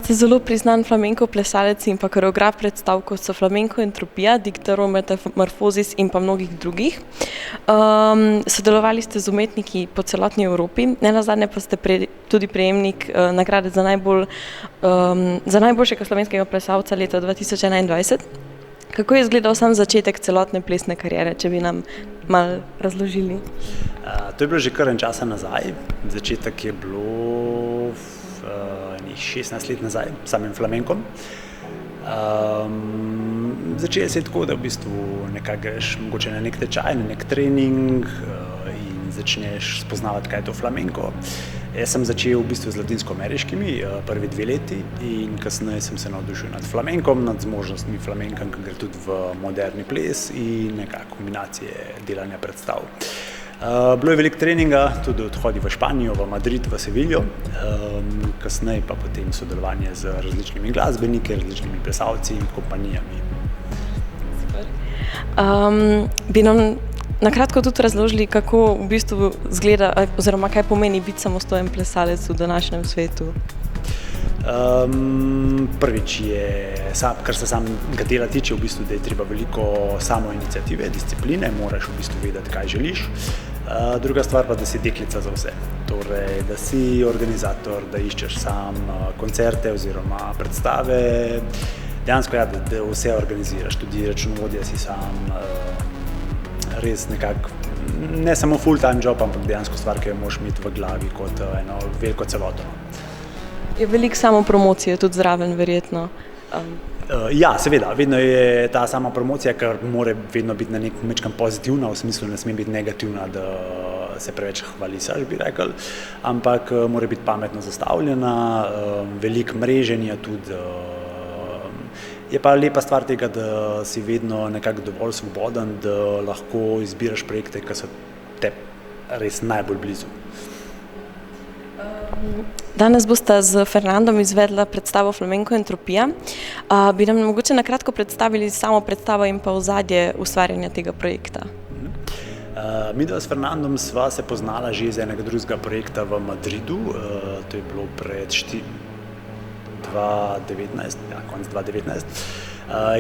Ste zelo priznan flamenko plesalec in pa koreograf predstav, kot so Flamenko Entropija, Diktero, Metamorfozis in pa mnogih drugih. Sodelovali ste z umetniki po celotni Evropi, nenazadnje pa ste tudi prejemnik nagrade za najboljšega slovenskega plesalca leta 2021. Kako je izgledal sam začetek celotne plesne kariere, če bi nam malo razložili? To je bilo že kar en časa nazaj. Začetek je bilo 16 let nazaj, samim flamenkom. Začelo se je tako, da v bistvu nekako greš mogoče na nek tečaj, na nek trening in začneš spoznavati, kaj je to flamenko. Jaz sem začel v bistvu z latinsko-ameriškimi prvi 2 leti in kasneje sem se navdušil nad flamenkom, nad zmožnostmi flamenka, ki gre tudi v moderni ples in nekako kombinacije delanja predstav. Bilo je veliko treninga, tudi odhodi v Španijo, v Madrid, v Seviljo, kasneje pa potem sodelovanje z različnimi glasbeniki, različnimi plesalci, kompanijami. Bi nam na kratko tudi razložili, kako v bistvu izgleda oziroma kaj pomeni biti samostojen plesalec v današnjem svetu? Prvič je, kar se samega dela tiče, v bistvu, da je treba veliko samoiniciative, discipline, moraš v bistvu vedeti, kaj želiš. Druga stvar pa, da si deklica za vse. Torej, da si organizator, da iščeš sam koncerte oziroma predstave. Dejansko da vse organiziraš, tudi računovodja si sam, res nekako, ne samo full-time job, ampak dejansko stvar, ki jo moraš imeti v glavi kot eno veliko celoto. Je veliko samopromocije tudi zraven, verjetno? Ja, seveda, vedno je ta sama promocija, ker mora vedno biti na nek način pozitivna, v smislu ne sme biti negativna, da se preveč hvalisaš, bi rekel, ampak mora biti pametno zastavljena, veliko mreženja tudi. Je pa lepa stvar tega, da si vedno nekako dovolj svoboden, da lahko izbiraš projekte, ki so te res najbolj blizu. Danes boste z Fernandom izvedla predstavo Flamenko Entropija. Bi nam mogoče na kratko predstavili samo predstavo in pa ozadje ustvarjanja tega projekta? Midva s Fernandom sva se poznala že iz enega drugega projekta v Madridu, to je bilo pred 2019, konec 2019.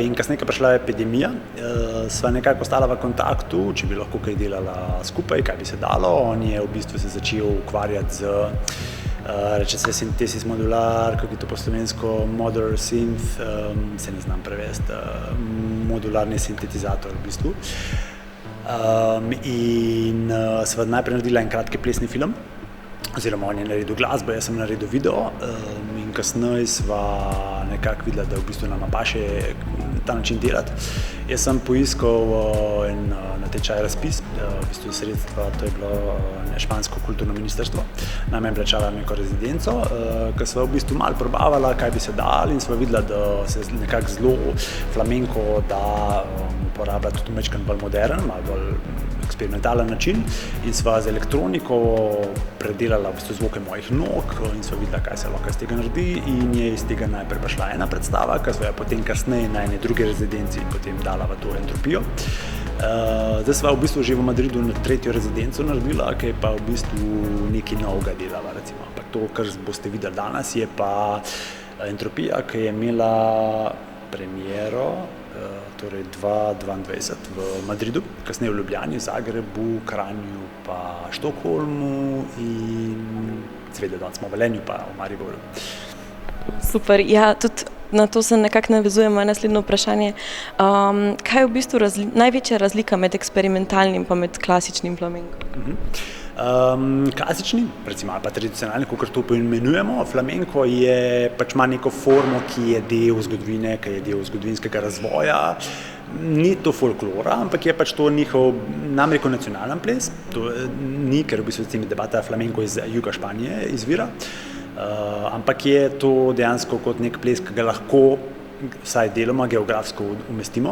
In kasneje, ko je prišla epidemija, sva nekako ostala v kontaktu, če bi lahko kaj delala skupaj, kaj bi se dalo. On je v bistvu se začel ukvarjati z, reče se synthesis modular, kako je to po slovensko, modular synth, se ne znam prevesti, modularni sintetizator v bistvu. In sva najprej naredila en kratki plesni film, oziroma on je naredil glasbo, jaz sem naredil video in kasneje sva nekako videla, da v bistvu nama paše ta način delati. Jaz sem poiskal en natečaj razpis, v bistvu sredstva, to je bilo špansko kulturno ministrstvo, nam je plačala neko rezidenco, ko sva v bistvu malo probavala, kaj bi se dali in sva videla, da se nekako zelo flamenko da uporablja tudi malo bolj modern, malo bolj eksperimentalen način in sva z elektroniko predelala v bistvu zvoke mojih nog in sva videla, kaj se lahko iz tega naredi in je iz tega najprej prišla ena predstava, ki sva jo potem kasneje na ene druge rezidenci potem dala v to Entropijo. Zdaj sva v bistvu že v Madridu na 3. rezidenco naredila, ki je pa v bistvu nekaj novega delala, recimo. Ampak to, kar boste videli danes, je pa Entropija, ki je imela premiero torej 2022 v Madridu, kasneje v Ljubljani, Zagrebu, Kranju pa Štokholmu in seveda danes smo v Velenju pa v Mariboru. Super, ja, tudi na to se nekako navezuje moje naslednje vprašanje. Kaj je v bistvu največja razlika med eksperimentalnim pa med klasičnim flamenkom? Klasični, recimo, ali pa tradicionalni, kakor to poimenujemo, flamenko je pač ima neko formo, ki je del zgodovine, ki je del zgodovinskega razvoja. Ni to folklora, ampak je pač to njihov namreč nacionalen ples. To ni, ker v bistvu s temi debata flamenko iz juga Španije izvira, ampak je to dejansko kot nek ples, ki ga lahko vsaj deloma geografsko umestimo.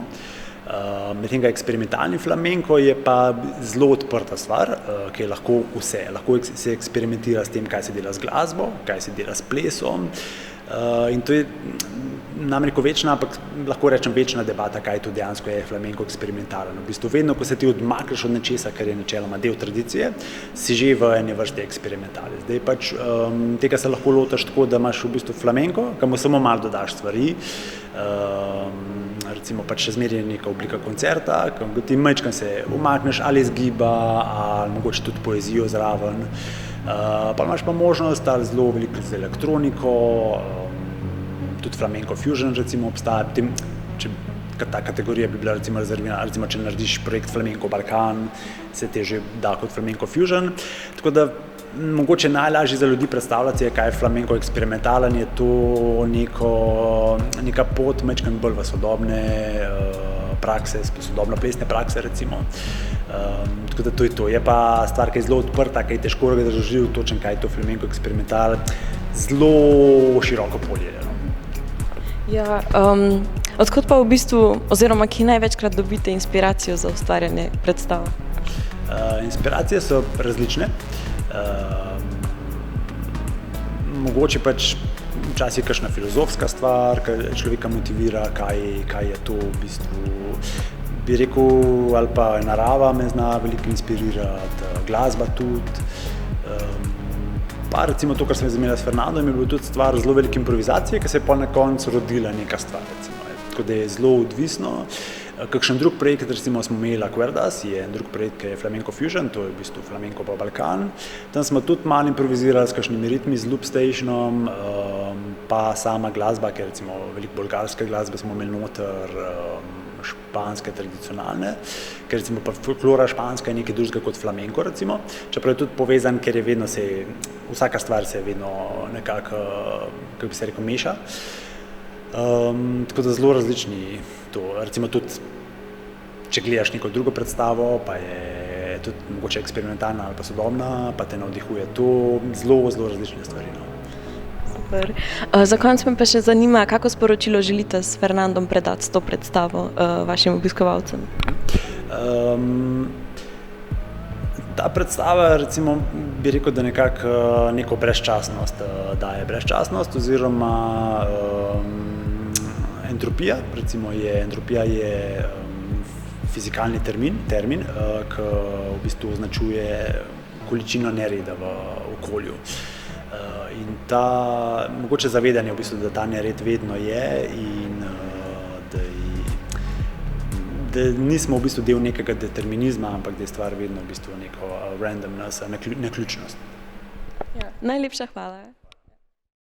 Medtem ga eksperimentalni flamenko je pa zelo odprta stvar, ki je lahko vse. Lahko se eksperimentira s tem, kaj se dela z glasbo, kaj se dela s plesom, In to je namreč večna, ampak lahko rečem večna debata, kaj to dejansko je flamenko eksperimentalen. V bistvu vedno, ko se ti odmakneš od nečesa, kar je načeloma del tradicije, si že v eni vrsti eksperimentalen. Zdaj pač tega se lahko lotiš tako, da imaš v bistvu flamenko, kamor samo malo dodaš stvari, recimo pač še zmeraj neka oblika koncerta, ko ti majčkeno se umakneš ali zgiba, ali mogoče tudi poezijo zraven. Pa imaš pa možnost ali zelo veliko z elektroniko, tudi flamenco fusion recimo obstaja, potem, če ta kategorija bi bila recimo rezervirana, recimo če narediš projekt Flamenco Balkan, se te že da kot flamenco fusion, tako da mogoče najlažje za ljudi predstavljati je, kaj je flamenko eksperimentalen, je to neka pot majčkeno bolj v sodobne prakse, sodobno plesne prakse recimo. Tako da to je to. Je pa stvar, ki je zelo odprta, ki je težko razložiti točno, kaj je to flamenko eksperimental, zelo široko polje. Ja, odkot pa v bistvu, oziroma kje največkrat dobite inspiracijo za ustvarjanje predstav? Inspiracije so različne. Mogoče pač včasih je kakšna filozofska stvar, ki človeka motivira, kaj je to v bistvu, bi rekel, ali pa narava me zna veliko inspirirati, glasba tudi. Pa recimo to, kar sem zamenjala s Fernandom, je bilo tudi stvar zelo velike improvizacije, ki se je pa na koncu rodila neka stvar, recimo. Tako da je zelo odvisno. Kakšen drug projekt, recimo smo imeli Cuerdas, je drug projekt, ki je Flamenco Fusion, to je v bistvu Flamenco pa Balkan. Tam smo tudi malo improvizirali s kakšnimi ritmi, z loop stationom, pa sama glasba, ki je recimo veliko bolgarske glasbe smo imeli noter, španske tradicionalne, ker recimo pa folklora španska je nekaj drugega kot flamenko recimo, čeprav je tudi povezan, ker je vedno vsaka stvar se vedno nekako, kako bi se rekel, meša. Tako da zelo različni to, recimo tudi, če gledaš neko drugo predstavo, pa je tudi mogoče eksperimentalna ali pa sodobna, pa te navdihuje to, zelo različne stvari. Super. Za konec me pa še zanima, kako sporočilo želite s Fernandom predati s to predstavo vašim obiskovalcem? Ta predstava, recimo, bi rekel, da nekako neko brezčasnost daje. Brezčasnost oziroma entropija, recimo entropija je fizikalni termin, ki v bistvu označuje količino nereda v okolju. In mogoče zavedanje v bistvu, da ta nered vedno je in da nismo v bistvu del nekega determinizma, ampak da je stvar vedno v bistvu neko randomness, neključnost. Ja, najlepša hvala.